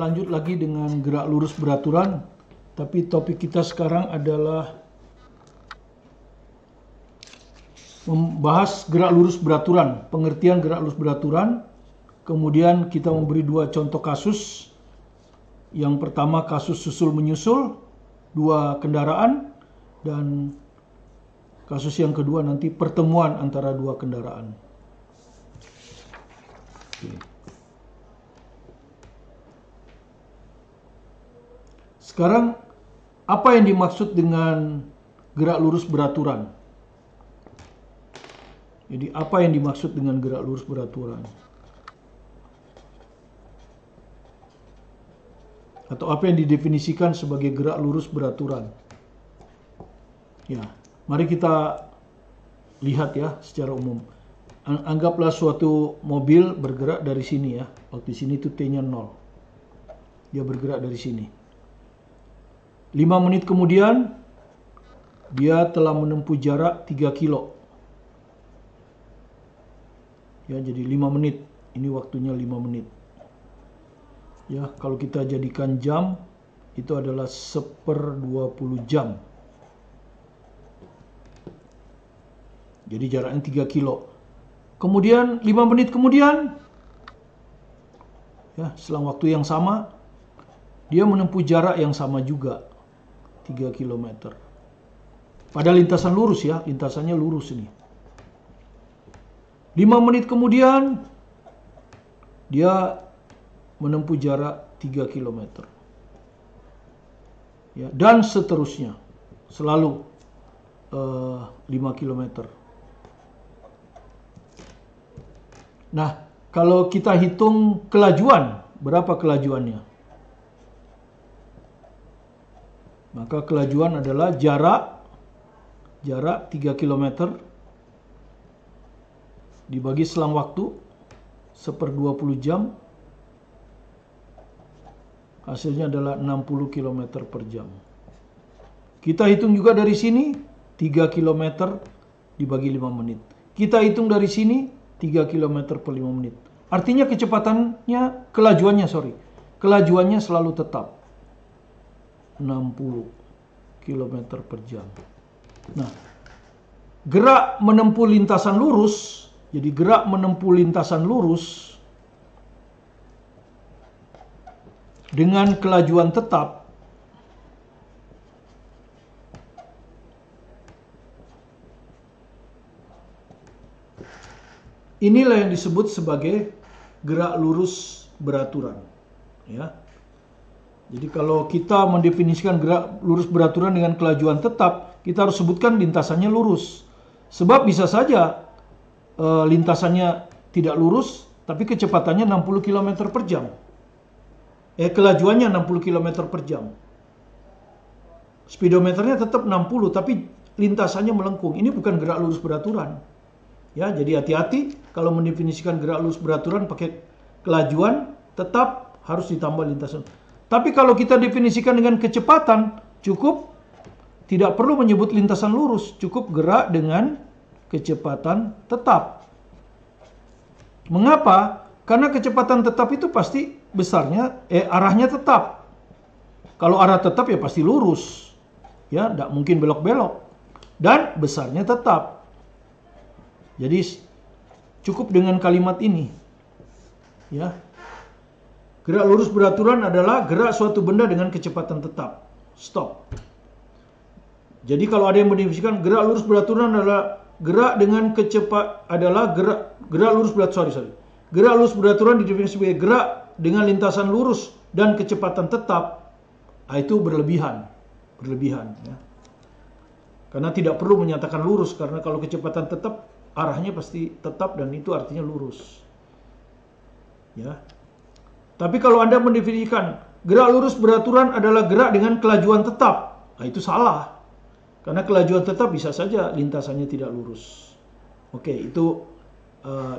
lanjut lagi dengan gerak lurus beraturan, tapi topik kita sekarang adalah membahas gerak lurus beraturan, pengertian gerak lurus beraturan. Kemudian kita memberi dua contoh kasus. Yang pertama kasus susul menyusul, dua kendaraan, dan kasus yang kedua nanti pertemuan antara dua kendaraan. Oke. Sekarang, apa yang dimaksud dengan gerak lurus beraturan? Jadi, apa yang dimaksud dengan gerak lurus beraturan? Atau apa yang didefinisikan sebagai gerak lurus beraturan? Ya, mari kita lihat ya secara umum. Anggaplah suatu mobil bergerak dari sini ya. Waktu di sini itu T-nya 0. Dia bergerak dari sini. 5 menit kemudian, dia telah menempuh jarak 3 kilo. Ya, jadi 5 menit. Ini waktunya 5 menit. Ya, kalau kita jadikan jam, itu adalah 1/20 jam. Jadi jaraknya 3 kilo. Kemudian 5 menit kemudian, ya, selang waktu yang sama, dia menempuh jarak yang sama juga. 3 km. Pada lintasan lurus ya, lintasannya lurus ini. 5 menit kemudian, dia menempuh jarak 3 km. Ya, dan seterusnya. Selalu 5 km. Nah, kalau kita hitung kelajuan, berapa kelajuannya? Maka kelajuan adalah jarak 3 km dibagi selang waktu 1/20 jam, hasilnya adalah 60 km per jam. Kita hitung juga dari sini 3 km dibagi 5 menit. Kita hitung dari sini 3 km per 5 menit. Artinya kelajuannya selalu tetap 60 km per jam. Nah, gerak menempuh lintasan lurus, jadi gerak menempuh lintasan lurus dengan kelajuan tetap inilah yang disebut sebagai gerak lurus beraturan, ya. Jadi kalau kita mendefinisikan gerak lurus beraturan dengan kelajuan tetap, kita harus sebutkan lintasannya lurus. Sebab bisa saja lintasannya tidak lurus, tapi kecepatannya 60 km per jam. Kelajuannya 60 km per jam. Speedometernya tetap 60, tapi lintasannya melengkung. Ini bukan gerak lurus beraturan. Ya, jadi hati-hati kalau mendefinisikan gerak lurus beraturan pakai kelajuan tetap harus ditambah lintasan. Tapi kalau kita definisikan dengan kecepatan, cukup tidak perlu menyebut lintasan lurus, cukup gerak dengan kecepatan tetap. Mengapa? Karena kecepatan tetap itu pasti besarnya, arahnya tetap. Kalau arah tetap ya pasti lurus, ya, tidak mungkin belok-belok, dan besarnya tetap. Jadi cukup dengan kalimat ini, ya. Gerak lurus beraturan adalah gerak suatu benda dengan kecepatan tetap. Stop. Jadi kalau ada yang mendefinisikan gerak lurus beraturan adalah gerak dengan gerak lurus beraturan. Gerak lurus beraturan didefinisikan sebagai gerak dengan lintasan lurus dan kecepatan tetap. Itu berlebihan, ya. Karena tidak perlu menyatakan lurus, karena kalau kecepatan tetap arahnya pasti tetap dan itu artinya lurus. Ya. Tapi kalau Anda mendefinisikan gerak lurus beraturan adalah gerak dengan kelajuan tetap, itu salah. Karena kelajuan tetap bisa saja lintasannya tidak lurus. Oke, itu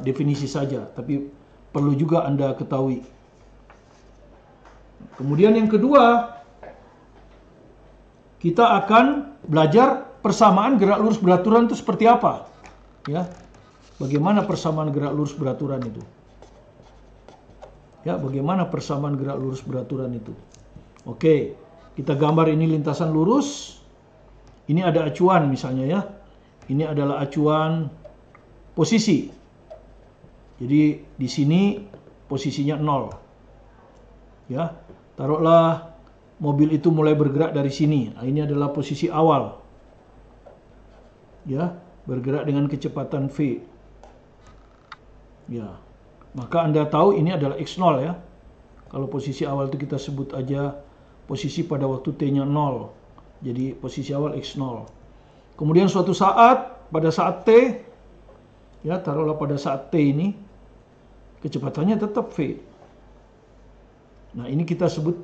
definisi saja, tapi perlu juga Anda ketahui. Kemudian yang kedua, kita akan belajar persamaan gerak lurus beraturan itu seperti apa. Ya, bagaimana persamaan gerak lurus beraturan itu? Ya, bagaimana persamaan gerak lurus beraturan itu. Oke, kita gambar ini lintasan lurus. Ini ada acuan misalnya ya. Ini adalah acuan posisi. Jadi di sini posisinya 0. Ya, taruhlah mobil itu mulai bergerak dari sini. Nah, ini adalah posisi awal. Ya, bergerak dengan kecepatan V. Ya. Maka Anda tahu ini adalah X0 ya. Kalau posisi awal itu kita sebut aja posisi pada waktu T-nya 0. Jadi posisi awal X0. Kemudian suatu saat, pada saat T, ya taruhlah pada saat T ini, kecepatannya tetap V. Nah ini kita sebut,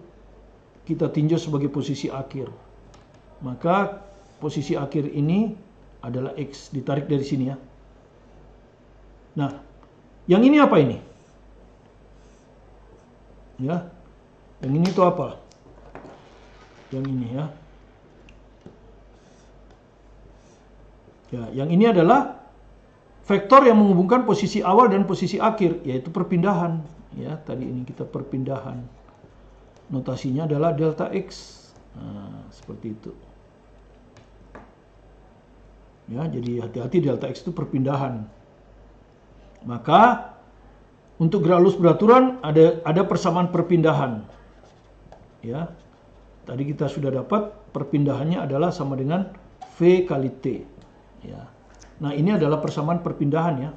kita tinjau sebagai posisi akhir. Maka posisi akhir ini adalah X, ditarik dari sini ya. Nah, yang ini apa ini? Ya, yang ini itu apa? Yang ini ya. Ya, yang ini adalah vektor yang menghubungkan posisi awal dan posisi akhir, yaitu perpindahan. Ya, tadi ini kita perpindahan. Notasinya adalah delta X. Nah, seperti itu. Ya, jadi hati-hati, delta X itu perpindahan. Maka untuk gerak lurus beraturan ada persamaan perpindahan. Ya. Tadi kita sudah dapat perpindahannya adalah sama dengan V kali T. Ya. Nah, ini adalah persamaan perpindahan ya.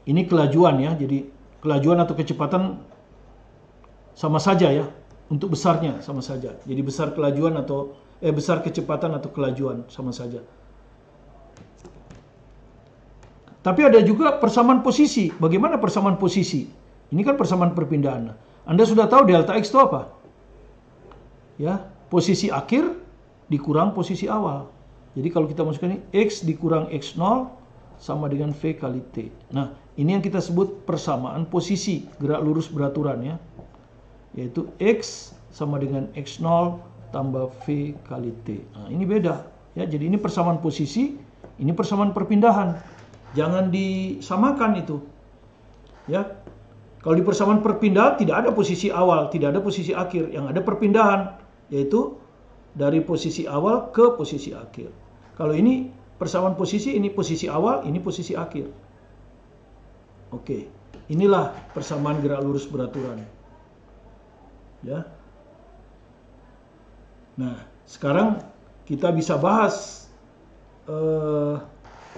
Ini kelajuan ya. Jadi kelajuan atau kecepatan sama saja ya. Untuk besarnya sama saja. Jadi besar kelajuan atau besar kecepatan atau kelajuan sama saja. Tapi ada juga persamaan posisi. Bagaimana persamaan posisi? Ini kan persamaan perpindahan. Anda sudah tahu delta X itu apa? Ya, posisi akhir dikurang posisi awal. Jadi kalau kita masukkan ini, X dikurang X0 sama dengan V kali T. Nah, ini yang kita sebut persamaan posisi gerak lurus beraturan ya. Yaitu X sama dengan X0 tambah V kali T. Nah, ini beda. Ya, jadi ini persamaan posisi, ini persamaan perpindahan. Jangan disamakan itu. Ya. Kalau di persamaan perpindahan tidak ada posisi awal, tidak ada posisi akhir. Yang ada perpindahan, yaitu dari posisi awal ke posisi akhir. Kalau ini persamaan posisi, ini posisi awal, ini posisi akhir. Oke. Inilah persamaan gerak lurus beraturan. Ya. Nah, sekarang kita bisa bahas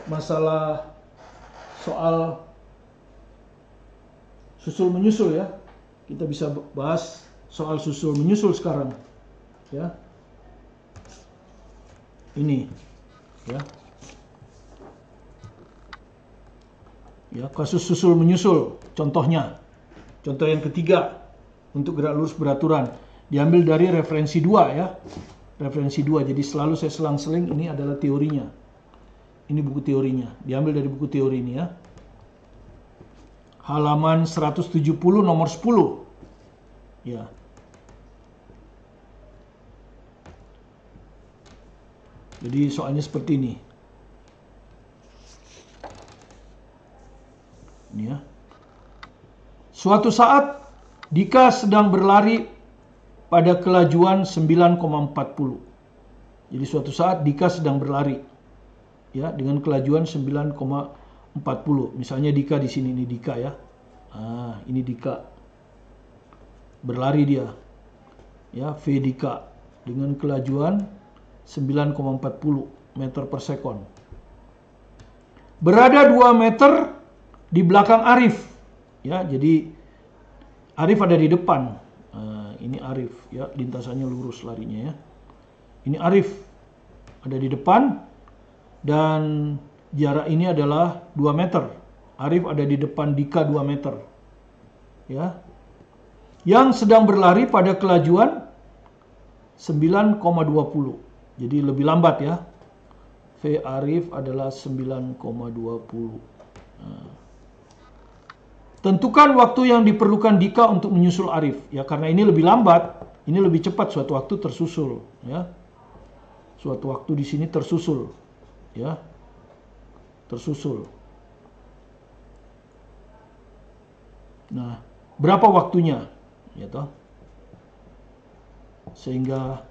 masalah soal susul menyusul ya. Kita bisa bahas soal susul menyusul sekarang. Ya. Ini ya. Ya, kasus susul menyusul contohnya. Contoh yang ketiga untuk gerak lurus beraturan diambil dari referensi 2 ya. Referensi 2. Jadi selalu saya selang-seling ini adalah teorinya. Ini buku teorinya, diambil dari buku teori ini ya. Halaman 170 nomor 10. Ya. Jadi soalnya seperti ini. Ini ya. Suatu saat Dika sedang berlari pada kelajuan 9,40. Jadi suatu saat Dika sedang berlari ya dengan kelajuan 9,40. Misalnya Dika di sini, ini Dika ya. Ah, ini Dika. Berlari dia. Ya, V Dika dengan kelajuan 9,40 meter per sekon. Berada 2 meter di belakang Arif. Ya, jadi Arif ada di depan. Nah, ini Arif ya, lintasannya lurus larinya ya. Ini Arif ada di depan. Dan jarak ini adalah 2 meter. Arif ada di depan Dika 2 meter. Ya. Yang sedang berlari pada kelajuan 9,20. Jadi lebih lambat ya. V Arif adalah 9,20. Nah. Tentukan waktu yang diperlukan Dika untuk menyusul Arif. Ya, karena ini lebih lambat, ini lebih cepat, suatu waktu tersusul ya. Suatu waktu di sini tersusul. Ya, tersusul. Nah, berapa waktunya, ya toh? Sehingga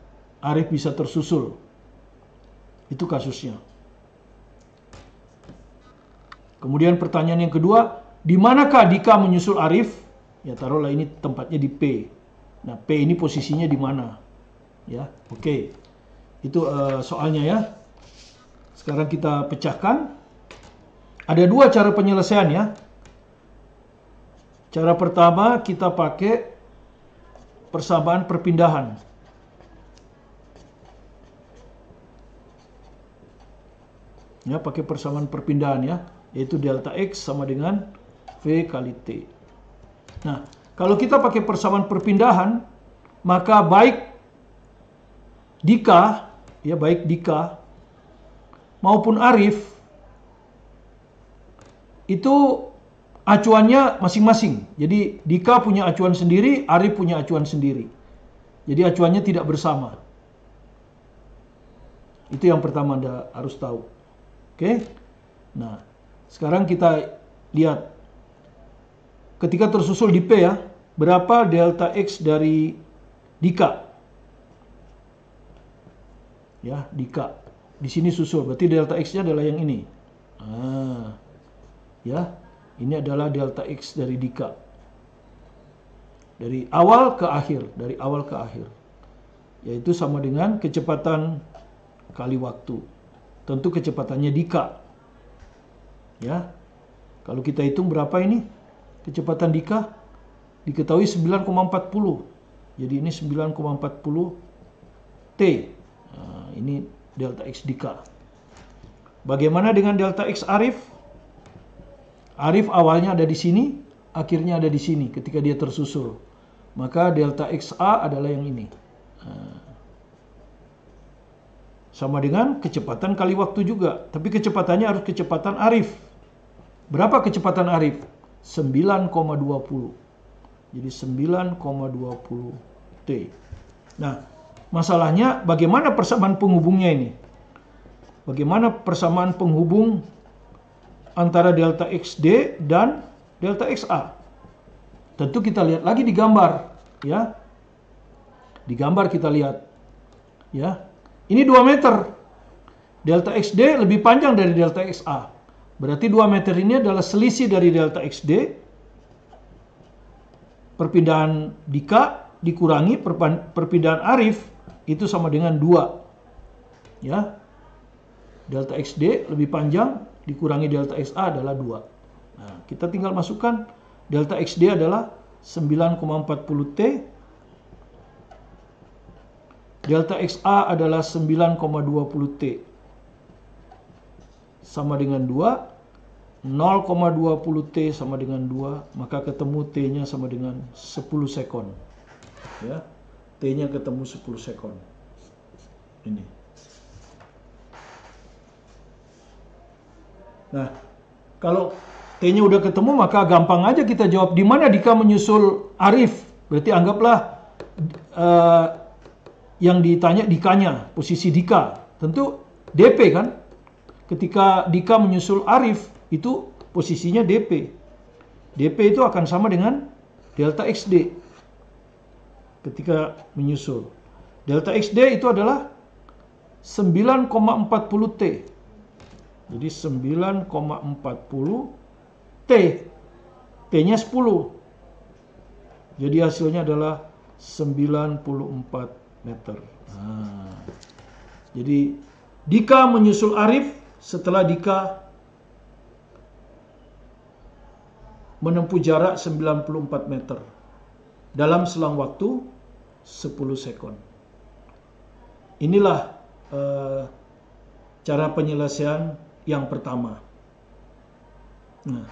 Arif bisa tersusul. Itu kasusnya. Kemudian pertanyaan yang kedua, di manakah Dika menyusul Arif? Ya taruhlah ini tempatnya di P. Nah, P ini posisinya di mana? Ya, oke. Itu soalnya ya. Sekarang kita pecahkan. Ada dua cara penyelesaian ya. Cara pertama kita pakai persamaan perpindahan. Ya, pakai persamaan perpindahan ya, yaitu delta X sama dengan V kali T. Nah, kalau kita pakai persamaan perpindahan, maka baik Dika, ya baik Dika maupun Arif itu acuannya masing-masing. Jadi Dika punya acuan sendiri, Arif punya acuan sendiri. Jadi acuannya tidak bersama. Itu yang pertama Anda harus tahu. Oke. Nah, sekarang kita lihat ketika tersusul di P ya, berapa delta X dari Dika? Ya, Dika. Di sini susul, berarti delta X-nya adalah yang ini. Ya, ini adalah delta X dari Dika. Dari awal ke akhir, Yaitu sama dengan kecepatan kali waktu. Tentu kecepatannya Dika. Ya. Kalau kita hitung berapa ini? Kecepatan Dika diketahui 9,40. Jadi ini 9,40 T. Nah, ini delta X Dika. Bagaimana dengan delta X Arif? Arif awalnya ada di sini, akhirnya ada di sini ketika dia tersusul. Maka delta XA adalah yang ini. Sama dengan kecepatan kali waktu juga. Tapi kecepatannya harus kecepatan Arif. Berapa kecepatan Arif? 9,20. Jadi 9,20 T. Nah, masalahnya bagaimana persamaan penghubungnya ini? Bagaimana persamaan penghubung antara delta XD dan delta XA? Tentu kita lihat lagi di gambar, ya. Di gambar kita lihat, ya. Ini 2 meter. Delta XD lebih panjang dari delta XA. Berarti 2 meter ini adalah selisih dari delta XD. Perpindahan Dika dikurangi perpindahan Arif itu sama dengan 2. Ya. Delta XD lebih panjang dikurangi delta XA adalah 2. Nah, kita tinggal masukkan delta XD adalah 9,40 T. Delta XA adalah 9,20 T. Sama dengan 2. 0,20 T sama dengan 2. Maka ketemu T-nya sama dengan 10 sekon. Ya. T-nya ketemu 10 sekon. Ini. Nah, kalau T-nya udah ketemu maka gampang aja kita jawab di mana Dika menyusul Arif. Berarti anggaplah yang ditanya Dikanya, posisi Dika. Tentu DP kan. Ketika Dika menyusul Arif itu posisinya DP. DP itu akan sama dengan delta XD. Ketika menyusul. Delta XD itu adalah 9,40 T. Jadi 9,40 T. T-nya 10. Jadi hasilnya adalah 94 meter. Nah, jadi Dika menyusul Arif setelah Dika menempuh jarak 94 meter dalam selang waktu 10 sekon. Inilah cara penyelesaian yang pertama. Nah,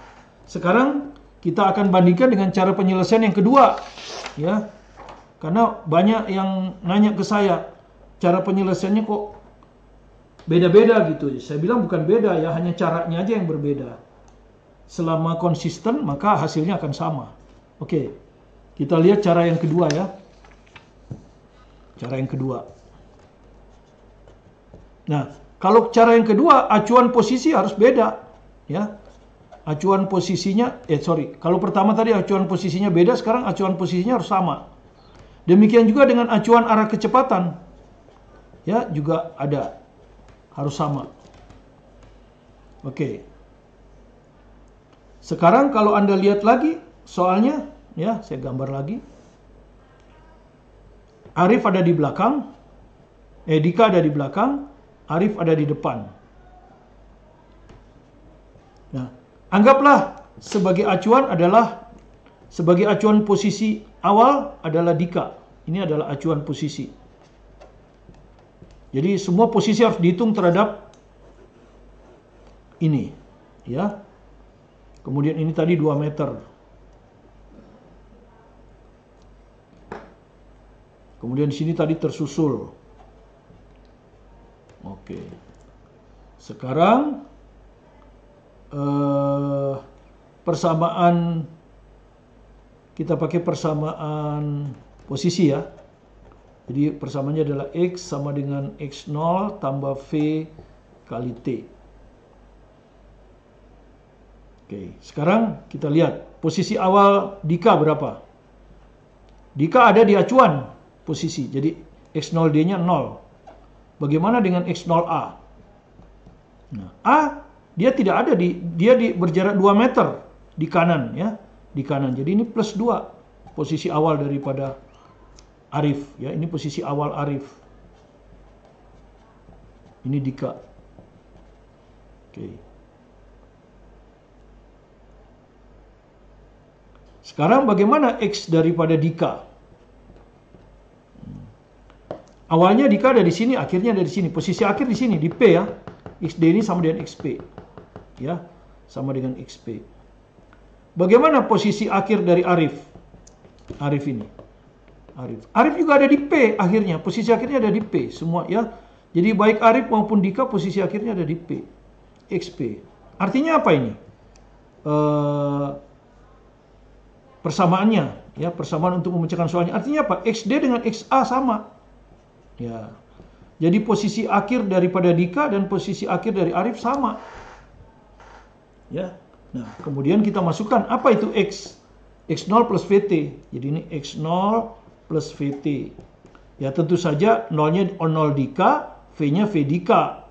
sekarang kita akan bandingkan dengan cara penyelesaian yang kedua, ya. Karena banyak yang nanya ke saya, cara penyelesaiannya kok beda-beda gitu. Saya bilang bukan beda ya, hanya caranya aja yang berbeda. Selama konsisten maka hasilnya akan sama. Oke, kita lihat cara yang kedua ya. Cara yang kedua. Nah, kalau cara yang kedua acuan posisi harus beda, ya. acuan posisinya, kalau pertama tadi acuan posisinya beda, sekarang acuan posisinya harus sama. Demikian juga dengan acuan arah kecepatan, ya juga ada, harus sama. Oke. Sekarang kalau Anda lihat lagi soalnya, ya saya gambar lagi. Arif ada di belakang, Dika ada di belakang, Arif ada di depan. Nah, anggaplah sebagai acuan posisi awal adalah Dika. Ini adalah acuan posisi. Jadi semua posisi harus dihitung terhadap ini, ya. Kemudian ini tadi 2 meter. Kemudian di sini tadi tersusul. Oke. Sekarang persamaan, kita pakai persamaan posisi ya. Jadi persamaannya adalah X sama dengan X0 tambah V kali T. Oke, sekarang kita lihat posisi awal Dika berapa. Dika ada di acuan posisi, jadi X0D-nya 0. Bagaimana dengan X0A? Nah, A dia tidak ada dia berjarak 2 meter di kanan ya, di kanan. Jadi ini plus 2 posisi awal daripada Arif ya, ini posisi awal Arif. Ini Dika. Oke. Sekarang bagaimana X daripada Dika? Awalnya Dika ada di sini, akhirnya ada di sini. Posisi akhir di sini, di P ya. XD ini sama dengan XP. Ya, sama dengan XP. Bagaimana posisi akhir dari Arif? Arif ini. Arif juga ada di P akhirnya. Posisi akhirnya ada di P semua ya. Jadi baik Arif maupun Dika posisi akhirnya ada di P. XP. Artinya apa ini? Persamaannya ya, persamaan untuk memecahkan soalnya. Artinya apa? XD dengan XA sama. Ya. Jadi posisi akhir daripada Dika dan posisi akhir dari Arif sama. Ya. Nah, kemudian kita masukkan apa itu X? X0 plus VT. Jadi ini X0 plus VT. Ya, tentu saja nolnya 0 Dika, V-nya V Dika.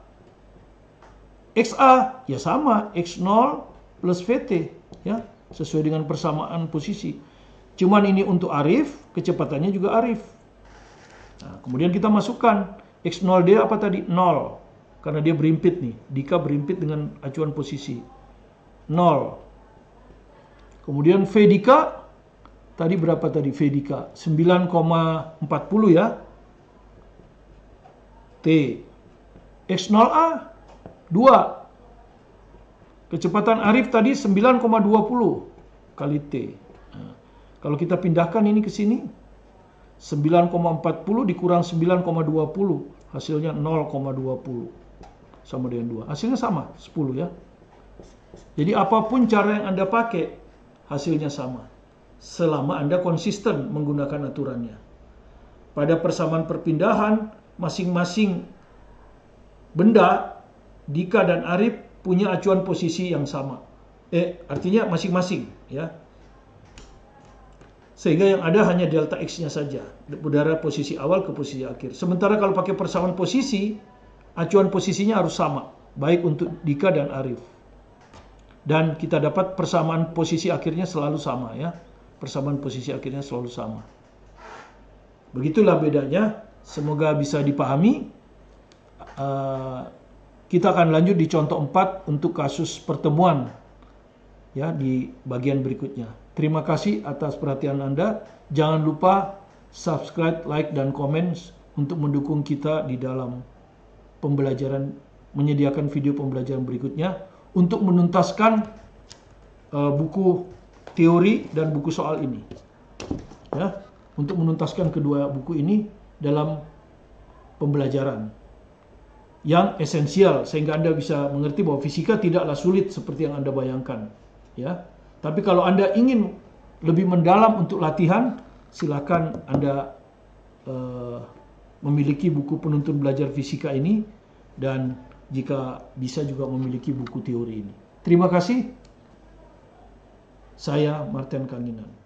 XA ya sama, X0 plus VT, ya, sesuai dengan persamaan posisi. Cuman ini untuk Arif, kecepatannya juga Arif. Nah, kemudian kita masukkan X0D apa tadi? 0. Karena dia berimpit nih. Dika berimpit dengan acuan posisi. 0. Kemudian V Dika tadi berapa tadi V Dika? 9,40 ya. T. X0A 2. Kecepatan Arif tadi 9,20 kali T. Nah, kalau kita pindahkan ini ke sini, 9,40 dikurang 9,20, hasilnya 0,20. Sama dengan 2. Hasilnya sama, 10 ya. Jadi apapun cara yang Anda pakai, hasilnya sama. Selama Anda konsisten menggunakan aturannya. Pada persamaan perpindahan, masing-masing benda, Dika dan Arif punya acuan posisi yang sama. Artinya masing-masing ya. Sehingga yang ada hanya delta X-nya saja, dari posisi awal ke posisi akhir. Sementara kalau pakai persamaan posisi, acuan posisinya harus sama, baik untuk Dika dan Arif. Dan kita dapat persamaan posisi akhirnya selalu sama ya. Persamaan posisi akhirnya selalu sama. Begitulah bedanya. Semoga bisa dipahami. Kita akan lanjut di contoh 4 untuk kasus pertemuan ya di bagian berikutnya. Terima kasih atas perhatian Anda. Jangan lupa subscribe, like, dan komen untuk mendukung kita di dalam pembelajaran, menyediakan video pembelajaran berikutnya untuk menuntaskan buku teori dan buku soal ini. Ya, untuk menuntaskan kedua buku ini dalam pembelajaran yang esensial sehingga Anda bisa mengerti bahwa fisika tidaklah sulit seperti yang Anda bayangkan. Ya. Tapi kalau Anda ingin lebih mendalam untuk latihan, silakan Anda memiliki buku penuntun belajar fisika ini dan jika bisa juga memiliki buku teori ini. Terima kasih. Saya Martin Kaninan.